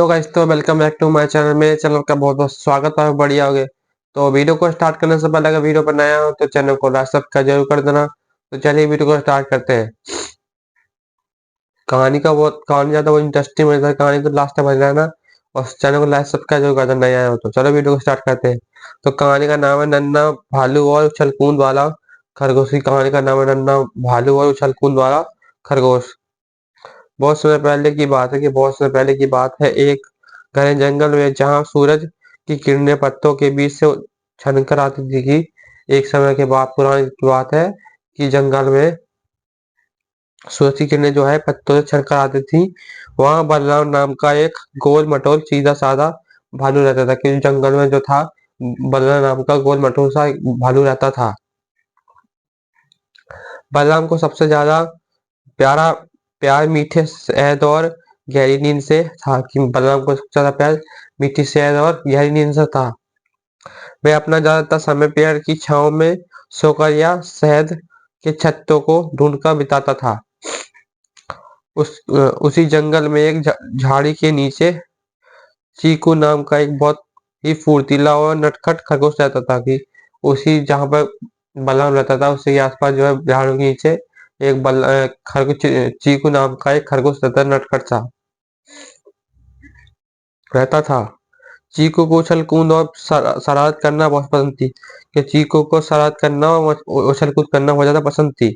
तो गाइस तो welcome back to my channel. मेरे चैनल का बहुत बहुत स्वागत है। बढ़िया होगे तो वीडियो को स्टार्ट करने से पहले अगर वीडियो पर नया हो तो चैनल को लाइक सब्सक्राइब जरूर कर देना। तो चलिए वीडियो को स्टार्ट करते हैं। कहानी ज्यादा वो इंटरेस्टिंग हो जाता है, कहानी तो लास्ट तक बज रहना और चैनल को लाइक सब्सक्राइब जरूर कर देना नया हो तो। चलो वीडियो को स्टार्ट करते हैं। तो कहानी का नाम है नन्ना भालू और उछल कूद वाला खरगोश। की कहानी का नाम है नन्ना भालू और उछल कूद वाला खरगोश। बहुत समय पहले की बात है कि बहुत समय पहले की बात है, एक घने जंगल में जहाँ सूरज की किरणें पत्तों के बीच से छनकर आती थी। कि एक समय के बाद पुरानी बात है कि जंगल में सूरज की किरणें जो है पत्तों से छनकर आती थी। वहाँ बलराम नाम का एक गोल मटोल सीधा साधा भालू रहता था। क्योंकि जंगल में जो था बलराम नाम का गोल मटोल सा एक भालू रहता था। बलराम को सबसे ज्यादा प्यारा प्यार मीठे शहद और गहरी नींद से था। कि बलराम को सबसे ज्यादा प्यार मीठी शहद और गहरी नींद से था। वह अपना ज्यादातर समय पेड़ की छांव में सोकर या शहद के छत्तों को ढूंढकर बिताता था। उसी जंगल में एक झाड़ी के नीचे चीकू नाम का एक बहुत ही फुर्तीला और नटखट खरगोश रहता था। कि उसी जहाँ पर बलराम रहता था उसी के आसपास जो है झाड़ू के नीचे एक खरगोश चीकू नाम का एक खरगोश रहता नटखट सा रहता था। चीकू को उछल कूद और शरारत करना बहुत पसंद थी। कि चीकू को शरारत करना और उछल कूद करना बहुत ज्यादा पसंद थी।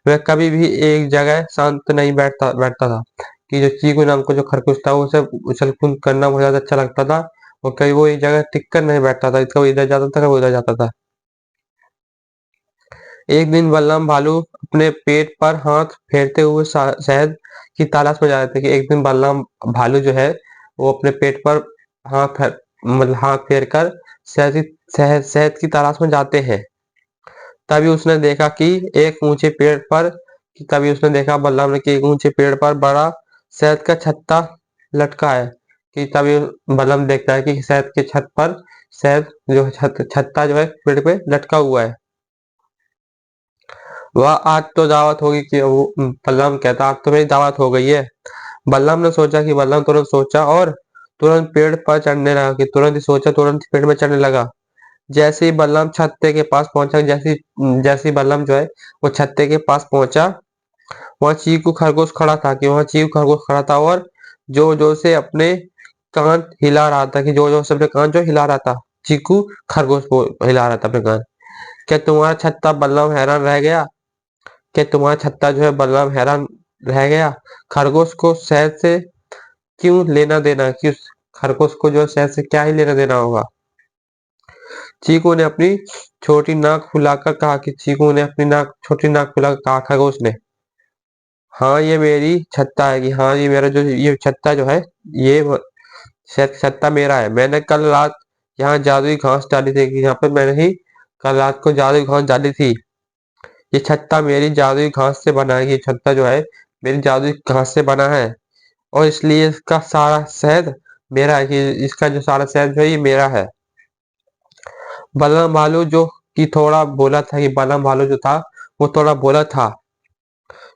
वह कभी भी एक जगह शांत नहीं बैठता बैठता था। कि जो चीकू नाम का जो खरगोश था उसे उछल कूद करना बहुत ज्यादा अच्छा लगता था। और कभी वो एक जगह टिक कर नहीं बैठता था, कभी इधर जाता था कभी उधर जाता था। एक दिन बलराम भालू अपने पेट पर हाथ फेरते हुए शहद की तलाश में जा रहे थे। कि एक दिन बलराम भालू जो है वो अपने पेट पर हाथ फेर कर शहद की तलाश में जाते हैं। तभी उसने देखा कि एक ऊंचे पेड़ पर तभी उसने देखा बलराम ने कि एक ऊंचे पेड़ पर बड़ा शहद का छत्ता लटका है। कि तभी बलराम देखता है कि शहद के छत पर शहद जो है छत्ता जो है पेड़ पे लटका हुआ है। वह आज तो दावत होगी। कि वो बलराम कहता आज तो मेरी दावत हो गई है। बलराम तुरंत सोचा और तुरंत पेड़ पर चढ़ने लगा। कि तुरंत ही सोचा तुरंत ही पेड़ में चढ़ने लगा। जैसे ही बलराम छत्ते के पास पहुंचा जैसे ही बलराम जो है वो छत्ते के पास पहुंचा, वहाँ चीकू खरगोश खड़ा था। कि वहाँ चीकू खरगोश खड़ा था और जोर जोर से अपने कान हिला रहा था। कि जोर जोर से अपने कान जो हिला रहा था। चीकू खरगोश वो हिला रहा था अपने कान। क्या तुम्हारा छत्ता बलराम हैरान रह गया? क्या तुम्हारा छत्ता जो है बलराम हैरान रह गया? खरगोश को शहद से क्यों लेना देना? कि उस खरगोश को जो है शहद से क्या ही लेना देना होगा? चीकू ने अपनी छोटी नाक फुलाकर कहा। कि चीकू ने अपनी छोटी नाक फुलाकर कहा खरगोश ने, हाँ ये मेरी छत्ता है। कि हाँ ये मेरा जो ये छत्ता जो है ये छत्ता मेरा है। मैंने कल रात यहाँ जादुई घास डाली थी। कि यहाँ पे मैंने ही कल रात को जादुई घास डाली थी। ये छत्ता मेरी जादुई घास से बना है। ये छत्ता जो है मेरी जादुई घास से बना है और इसलिए इसका सारा शहद मेरा है। कि इसका जो सारा शहद जो है ये मेरा है। बलराम भालू जो कि थोड़ा बोला था। कि बलराम भालू जो था वो थोड़ा बोला था।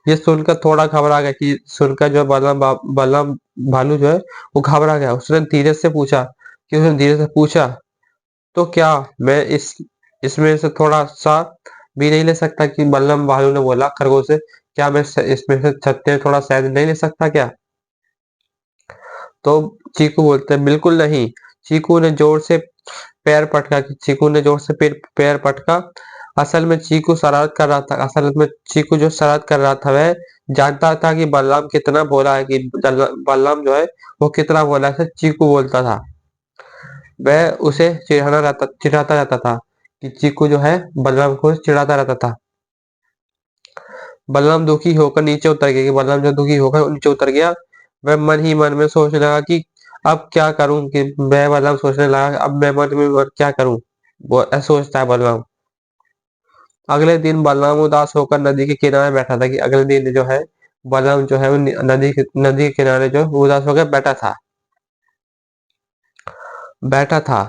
ये सुनकर थोड़ा घबरा गया। कि सुनकर जो बलराम भालू जो है वो घबरा गया। उसने धीरे से पूछा तो क्या मैं इसमें से थोड़ा सा भी नहीं ले सकता? कि बलराम भालू ने बोला खरगोश से, क्या मैं इसमें से छत्ते में थोड़ा शहद नहीं ले सकता क्या? तो चीकू बोलते हैं बिल्कुल नहीं। चीकू ने जोर से पैर पटका। कि चीकू ने जोर से पैर पटका। असल में चीकू जो शरारत कर रहा था वह जानता था कि बलराम कितना भोला है। कि बलराम जो है वो कितना भोला है चीकू बोलता था। वह उसे चिढ़ाता रहता था। कि चीकू जो है बलराम को चिढ़ाता रहता था। बलराम दुखी होकर नीचे उतर गया। कि बलराम जो दुखी होकर नीचे उतर गया वह मन ही मन में सोचने लगा कि अब क्या करूं? कि मैं बलराम सोचने लगा अब मैं मन में क्या करूं? वो ऐसा सोचता है बलराम। अगले दिन बलराम उदास होकर नदी के किनारे बैठा था। कि अगले दिन जो है बलराम जो है वो नदी के किनारे जो वो उदास होकर बैठा था।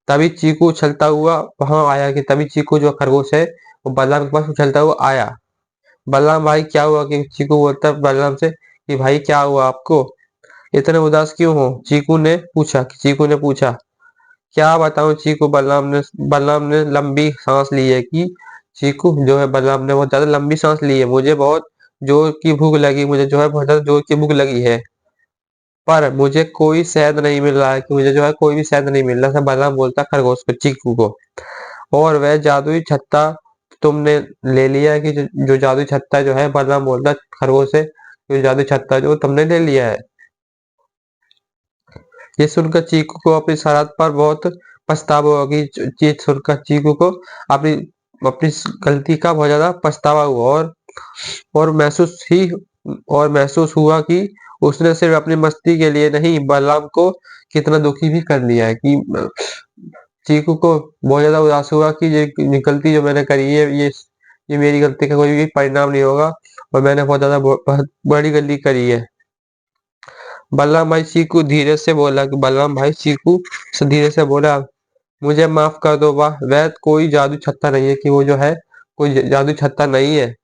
तभी चीकू उछलता हुआ वहां आया। कि तभी चीकू जो खरगोश है वो बलराम के पास उछलता हुआ आया। बलराम भाई क्या हुआ? कि चीकू बोलता है बलराम से कि भाई क्या हुआ आपको? इतने उदास क्यों हो? चीकू ने पूछा। क्या बताऊं चीकू, बलराम ने लंबी सांस ली है कि चीकू जो है बलराम ने बहुत ज्यादा लंबी सांस ली है। मुझे बहुत जोर की भूख लगी, मुझे जो है बहुत ज्यादा जोर की भूख लगी है, पर मुझे कोई शहद नहीं मिल रहा है, कि मुझे जो है कोई भी शहद नहीं मिल रहा। सब बलराम बोलता खरगोश को, चीकू को। और वह जादुई छत्ता तुमने ले लिया है, कि जो जादुई छत्ता जो है, बलराम बोलता खरगोश से, जो जादुई छत्ता जो तुमने ले लिया है। ये सुनकर चीकू को अपनी शरारत पर बहुत पछतावा हुआ, कि चीज सुनकर चीकू को अपनी अपनी गलती का बहुत ज्यादा पछतावा हुआ, और महसूस ही और महसूस हुआ कि उसने सिर्फ अपनी मस्ती के लिए नहीं, बलराम को कितना दुखी भी कर लिया है। कि चीकू को बहुत ज्यादा उदास हुआ कि ये गलती जो मैंने करी है, ये मेरी गलती का कोई भी परिणाम नहीं होगा, और मैंने बहुत बड़ी गलती करी है। बलराम भाई चीकू से धीरे से बोला, मुझे माफ कर दो। वाह, वह कोई जादू छत्ता नहीं है, कि वो जो है कोई जादू छत्ता नहीं है।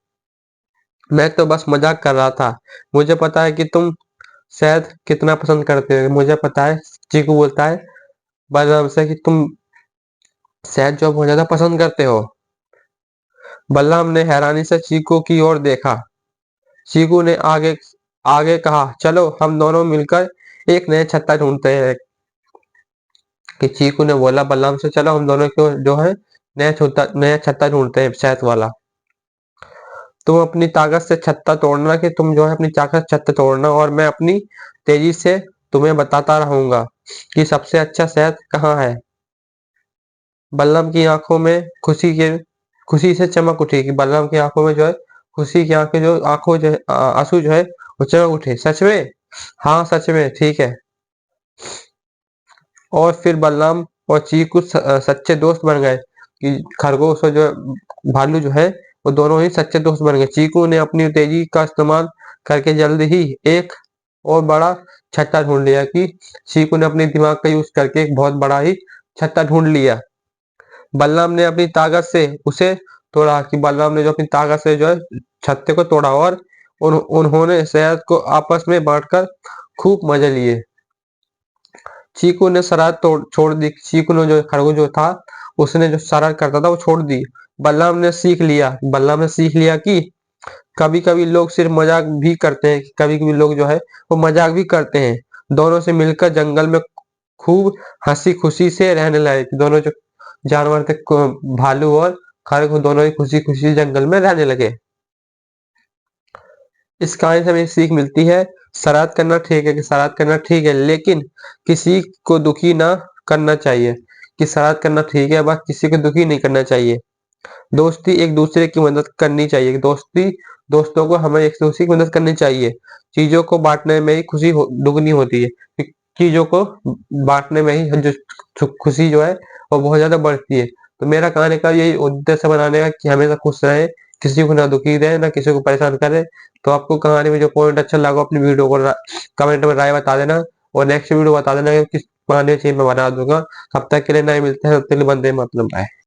मैं तो बस मजाक कर रहा था। मुझे पता है कि तुम शहद कितना पसंद करते हो, मुझे पता है। चीकू बोलता है बलराम से कि तुम शहद जो बहुत ज्यादा पसंद करते हो। बलराम ने हैरानी से चीकू की ओर देखा। चीकू ने आगे आगे कहा, चलो हम दोनों मिलकर एक नया छत्ता ढूंढते हैं। कि चीकू ने बोला बलराम से, चलो हम दोनों को जो है नया छत्ता ढूंढते हैं शहद वाला। तुम अपनी ताकत से छत्ता तोड़ना, कि तुम जो है अपनी ताकत से छत्ता तोड़ना, और मैं अपनी तेजी से तुम्हें बताता रहूंगा कि सबसे अच्छा शहद कहाँ है। बलराम की आंखों में खुशी से चमक उठी, कि बलराम की आंखों में जो है खुशी की आंखें जो आंखों जो है आंसू जो है वो चमक उठे। सच में? हाँ सच में, ठीक है। और फिर बलराम और चीकू सच्चे दोस्त बन गए, कि खरगोश और जो भालू जो है वो दोनों ही सच्चे दोस्त बन गए। चीकू ने अपनी तेजी का इस्तेमाल करके जल्द ही एक और बड़ा छत्ता ढूंढ लिया, कि चीकू ने अपने दिमाग का यूज करके एक बहुत बड़ा ही छत्ता ढूंढ लिया। बलराम ने अपनी ताकत से उसे तोड़ा, कि बलराम ने जो अपनी ताकत से जो है छत्ते को तोड़ा, और उन्होंने शहद को आपस में बांटकर खूब मजे लिए। चीकू ने शरारत छोड़ दी। चीकू ने जो खरगोश जो था, उसने जो शरारत करता था वो छोड़ दी। बलराम ने सीख लिया कि कभी कभी लोग सिर्फ मजाक भी करते हैं, कभी कभी लोग जो है वो मजाक भी करते हैं। दोनों से मिलकर जंगल में खूब हंसी खुशी से रहने लगे। दोनों जो जानवर थे, भालू और खरगोश, दोनों ही खुशी खुशी जंगल में रहने लगे। इस कहानी से हमें सीख मिलती है, शरारत करना ठीक है, कि शरारत करना ठीक है, लेकिन किसी को दुखी ना करना चाहिए। कि शरारत करना ठीक है, बस किसी को दुखी नहीं करना चाहिए। दोस्ती एक दूसरे की मदद करनी चाहिए। दोस्तों को हमें एक दूसरे की मदद करनी चाहिए। चीजों को बांटने में ही दुगनी होती है। चीजों को बांटने में ही जो खुशी जो है वो बहुत ज्यादा बढ़ती है। तो मेरा कहने का यही उद्देश्य बनाने का, कि हमेशा खुश रहे, किसी को ना दुखी दे, ना किसी को परेशान करे। तो आपको कहानी में जो पॉइंट अच्छा लगा, अपनी वीडियो को कमेंट में राय बता देना, और नेक्स्ट वीडियो बता देना कि किस कहानी चाहिए, मैं बना दूंगा। तब तक के लिए नहीं मिलते हैं, तब तक के लिए वंदे मातरम। बाय।